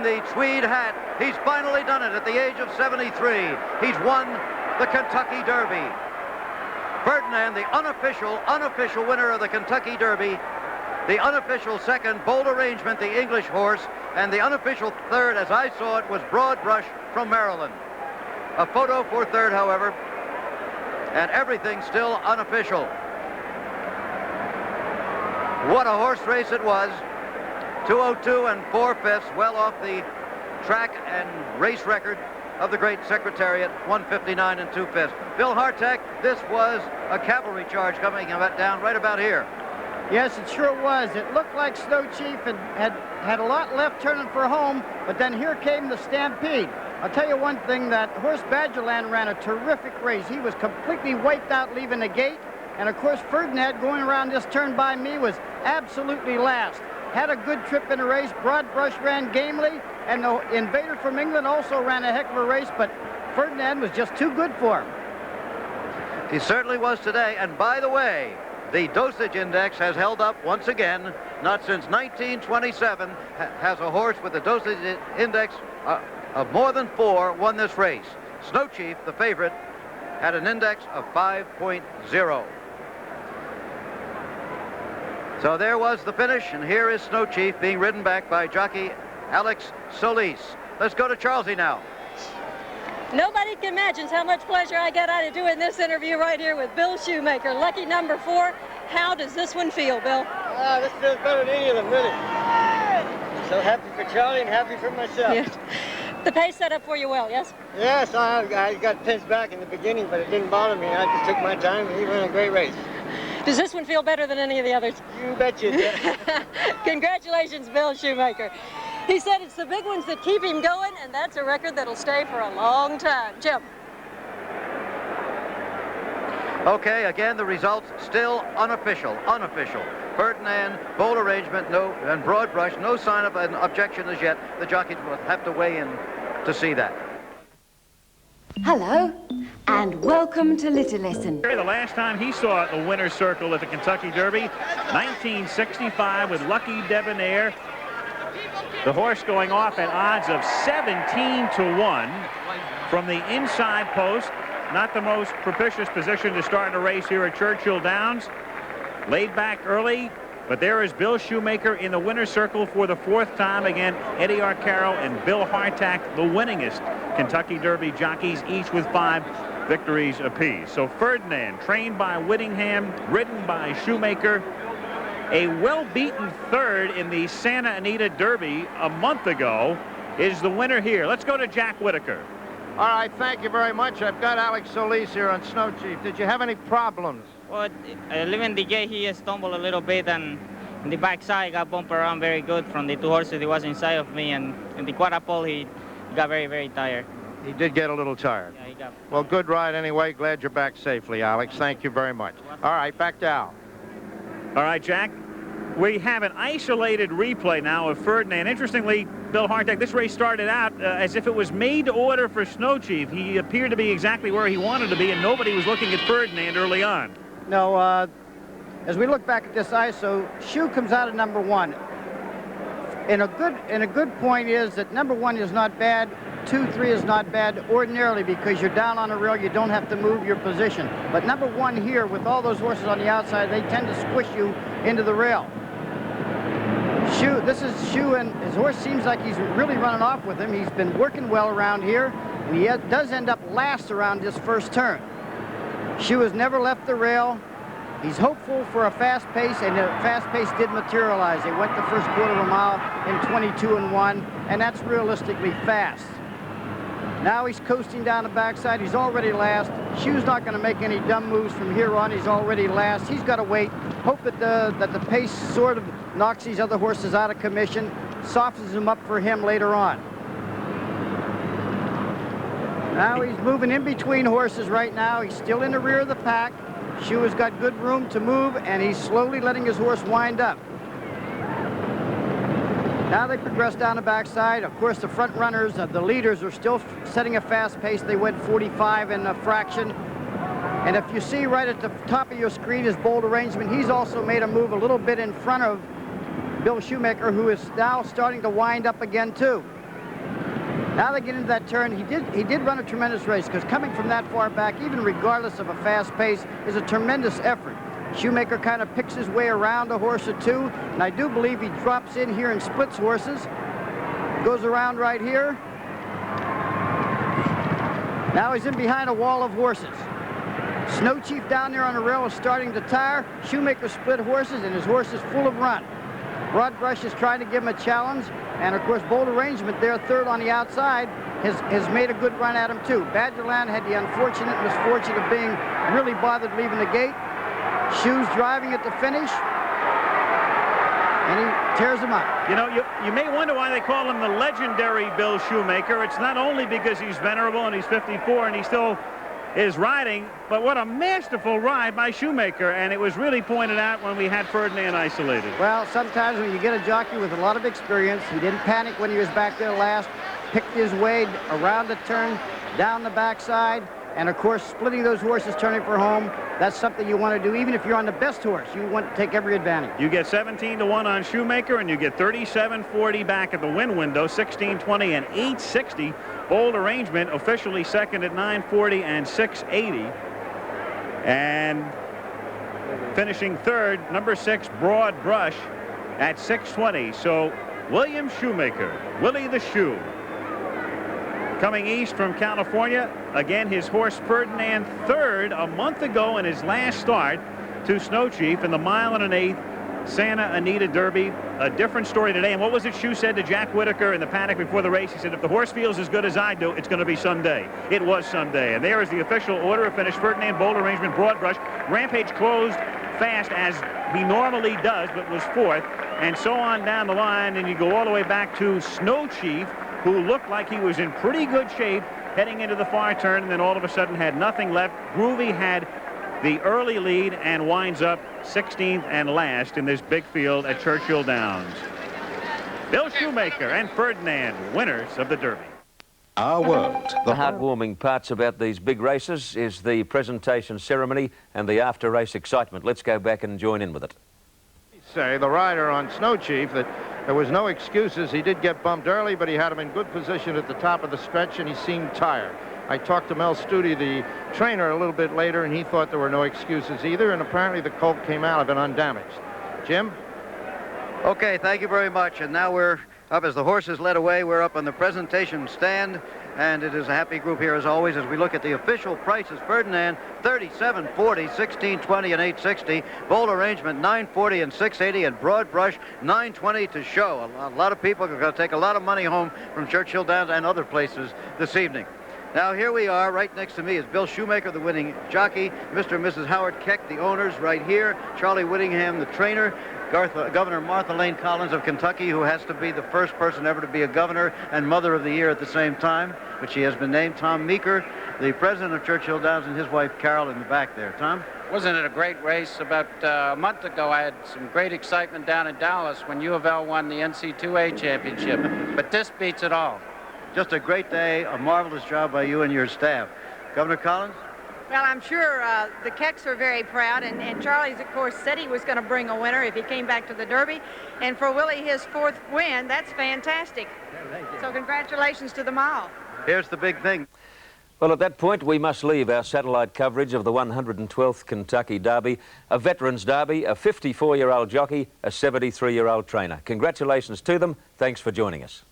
the tweed hat. He's finally done it at the age of 73. He's won the Kentucky Derby. Ferdinand, the unofficial winner of the Kentucky Derby. The unofficial second, Bold Arrangement, the English horse. And the unofficial third, as I saw it, was Broad Brush from Maryland. A photo for third, however, and everything still unofficial. What a horse race it was. 2:02 and 4/5, well off the track and race record of the great Secretariat, 1:59 and 2/5. Bill Hartack, this was a cavalry charge coming down right about here. Yes, it sure was. It looked like Snow Chief had a lot left turning for home, but then here came the stampede. I'll tell you one thing, that horse Badgerland ran a terrific race. He was completely wiped out leaving the gate, and of course Ferdinand going around this turn by me was absolutely last. Had a good trip in the race. Broad Brush ran gamely, and the Invader from England also ran a heck of a race, but Ferdinand was just too good for him. He certainly was today, and by the way, the dosage index has held up once again. Not since 1927 has a horse with a dosage index of more than 4 won this race. Snow Chief, the favorite, had an index of 5.0. So there was the finish, and here is Snow Chief being ridden back by jockey Alex Solis. Let's go to Charlesy now. Nobody can imagine how much pleasure I get out of doing this interview right here with Bill Shoemaker, lucky number 4. How does this one feel, Bill? This feels better than any of them, really. So happy for Charlie and happy for myself. Yes. The pace set up for you well, yes? Yes, I got pinched back in the beginning, but it didn't bother me. I just took my time, and he ran a great race. Does this one feel better than any of the others? You betcha it does. Congratulations, Bill Shoemaker. He said it's the big ones that keep him going, and that's a record that'll stay for a long time. Jim. Okay, again, the results still unofficial. Ferdinand, Bold Arrangement, no, and Broad Brush, no sign of an objection as yet. The jockeys will have to weigh in to see that. Hello, and welcome to Litter Lesson. The last time he saw the winner's circle at the Kentucky Derby, 1965 with Lucky Debonair. The horse going off at odds of 17 to 1 from the inside post. Not the most propitious position to start a race here at Churchill Downs. Laid back early, but there is Bill Shoemaker in the winner's circle for the 4th time. Again, Eddie Arcaro and Bill Hartack, the winningest Kentucky Derby jockeys, each with 5 victories apiece. So Ferdinand, trained by Whittingham, ridden by Shoemaker, a well-beaten 3rd in the Santa Anita Derby a month ago, is the winner here. Let's go to Jack Whitaker. All right, thank you very much. I've got Alex Solis here on Snow Chief. Did you have any problems? Well, leaving the gate, he stumbled a little bit, and in the backside, got bumped around very good from the 2 horses that was inside of me, and in the quarter pole, he got very, very tired. He did get a little tired. Yeah, he got. Well, good ride anyway. Glad you're back safely, Alex. Thank you very much. All right, back to Al. All right, Jack. We have an isolated replay now of Ferdinand. Interestingly, Bill Hartack, this race started out as if it was made to order for Snow Chief. He appeared to be exactly where he wanted to be, and nobody was looking at Ferdinand early on. No, as we look back at this ISO, Shoe comes out of number 1. And a good point is that number 1 is not bad. 2, 3 is not bad ordinarily because you're down on the rail, you don't have to move your position. But number 1 here, with all those horses on the outside, they tend to squish you into the rail. Shoe, this is Shoe, and his horse seems like he's really running off with him. He's been working well around here, and he does end up last around this first turn. Shoe has never left the rail. He's hopeful for a fast pace, and the fast pace did materialize. They went the first quarter of a mile in 22 and 1, and that's realistically fast. Now he's coasting down the backside. He's already last. Shoe's not going to make any dumb moves from here on. He's already last. He's got to wait, hope that the pace sort of knocks these other horses out of commission, softens them up for him later on. Now he's moving in between horses right now. He's still in the rear of the pack. Shoe has got good room to move, and he's slowly letting his horse wind up. Now they progress down the backside. Of course, the front runners, the leaders, are still setting a fast pace. They went 45 and a fraction. And if you see right at the top of your screen is Bold Arrangement, he's also made a move a little bit in front of Bill Shoemaker, who is now starting to wind up again, too. Now they get into that turn. He did run a tremendous race, because coming from that far back, even regardless of a fast pace, is a tremendous effort. Shoemaker kind of picks his way around a horse or two, and I do believe he drops in here and splits horses. Goes around right here. Now he's in behind a wall of horses. Snow Chief down there on the rail is starting to tire. Shoemaker split horses, and his horse is full of run. Broad Brush is trying to give him a challenge, and of course Bold Arrangement there, third on the outside, has made a good run at him too. Badgerland had the unfortunate misfortune of being really bothered leaving the gate. Shoes driving at the finish, and he tears him up. You know, you may wonder why they call him the legendary Bill Shoemaker. It's not only because he's venerable and he's 54 and he still is riding, but what a masterful ride by Shoemaker, and it was really pointed out when we had Ferdinand isolated. Well, sometimes when you get a jockey with a lot of experience, he didn't panic when he was back there last, picked his way around the turn, down the backside, and of course splitting those horses, turning for home, that's something you want to do. Even if you're on the best horse, you want to take every advantage. You get 17-1 on Shoemaker, and you get 37.40 back at the win window, 16.20 and 8.60. Bold Arrangement officially second at 9.40 and 6.80. And finishing third, number 6, Broad Brush at 6.20. So William Shoemaker, Willie the Shoe, coming east from California. Again, his horse Ferdinand, third a month ago in his last start to Snow Chief in the 1 1/8 Santa Anita Derby. A different story today. And what was it Shoe said to Jack Whitaker in the paddock before the race? He said, if the horse feels as good as I do, it's going to be Sunday. It was Sunday. And there is the official order of finish. Ferdinand, Bold Arrangement, Broad Brush. Rampage closed fast as he normally does, but was fourth. And so on down the line. And you go all the way back to Snow Chief, who looked like he was in pretty good shape heading into the far turn, and then all of a sudden had nothing left. Groovy had the early lead and winds up 16th and last in this big field at Churchill Downs. Bill Shoemaker and Ferdinand, winners of the Derby. Our world. The heartwarming parts about these big races is the presentation ceremony and the after-race excitement. Let's go back and join in with it. Say, the rider on Snow Chief, that there was no excuses. He did get bumped early, but he had him in good position at the top of the stretch, and he seemed tired. I talked to Mel Studi, the trainer, a little bit later, and he thought there were no excuses either, and apparently the colt came out of it undamaged. Jim? Okay, thank you very much. And now we're up as the horses led away. We're up on the presentation stand, and it is a happy group here as always as we look at the official prices. Ferdinand, 37.40, 16.20 and 8.60. Bold Arrangement, 9.40 and 6.80, and Broad Brush, 9.20 to show. A lot of people are going to take a lot of money home from Churchill Downs and other places this evening. Now here we are. Right next to me is Bill Shoemaker, the winning jockey. Mr. and Mrs. Howard Keck, the owners, right here. Charlie Whittingham, the trainer. Governor Martha Lane Collins of Kentucky, who has to be the first person ever to be a governor and mother of the year at the same time, but she has been named. Tom Meeker, the president of Churchill Downs, and his wife Carol in the back there. Tom? Wasn't it a great race? About a month ago, I had some great excitement down in Dallas when U of L won the NC2A championship, but this beats it all. Just a great day, a marvelous job by you and your staff. Governor Collins? Well, I'm sure the Kecks are very proud, and Charlie's, of course, said he was going to bring a winner if he came back to the Derby. And for Willie, his 4th win, that's fantastic. So congratulations to them all. Here's the big thing. Well, at that point, we must leave our satellite coverage of the 112th Kentucky Derby, a veterans derby, a 54-year-old jockey, a 73-year-old trainer. Congratulations to them. Thanks for joining us.